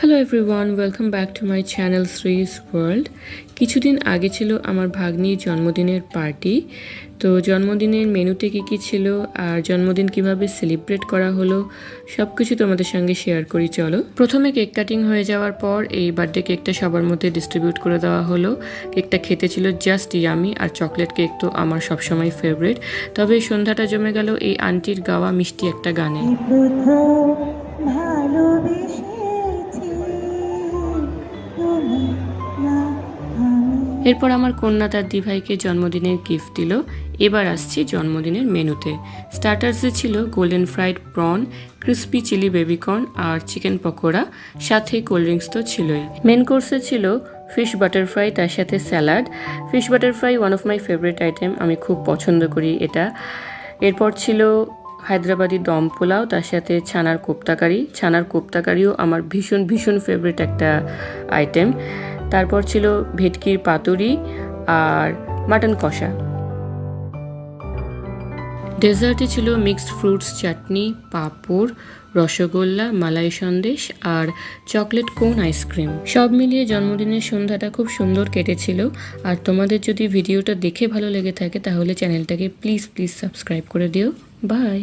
Hello everyone, welcome back to my channel Shree's world. কিছুদিন আগে ছিল আমার ভাগ্নির জন্মদিনের পার্টি। তো জন্মদিনের মেনুতে কী ছিল আর জন্মদিন কিভাবে সেলিব্রেট করা হলো সব কিছু তোমাদের সঙ্গে শেয়ার করি। চলো, প্রথমে কেক কাটিং হয়ে যাওয়ার পর এই বার্থডে কেকটা সবার মধ্যে ডিস্ট্রিবিউট করে দেওয়া হলো। কেকটা খেতে ছিল জাস্ট ইয়ামি, আর চকলেট কেক তো আমার সবসময় ফেভারিট। তবে সন্ধ্যাটা জমে গেল এই আন্টির গাওয়া মিষ্টি একটা গানে। এরপর আমার কন্যা তার দিভাইকে জন্মদিনের গিফট দিল। এবার আসছি জন্মদিনের মেনুতে। স্টার্টার্সে ছিল golden fried prawn, crispy chilli baby corn আর চিকেন পকোড়া, সাথে কোল্ড ড্রিঙ্কস তো ছিলই। মেন কোর্সে ছিল ফিশ বাটার ফ্রাই, তার সাথে salad. Fish butter fry one of my favourite item, আমি খুব পছন্দ করি এটা। এরপর ছিল হায়দ্রাবাদি দম পোলাও, তার সাথে ছানার কোপ্তাকারি। ছানার কোপ্তাকারিও আমার ভীষণ ফেভারিট একটা আইটেম। তারপর ছিল ভেটকির পাতুরি আর মাটন কষা। ডেজার্টে ছিল মিক্সড ফ্রুটস চাটনি, পাঁপড়, রসগোল্লা, মালাই সন্দেশ আর চকলেট কোন আইসক্রিম। সব মিলিয়ে জন্মদিনের সন্ধ্যাটা খুব সুন্দর কেটেছিল। আর তোমাদের যদি ভিডিওটা দেখে ভালো লেগে থাকে তাহলে চ্যানেলটাকে প্লিজ সাবস্ক্রাইব করে দিও। বাই।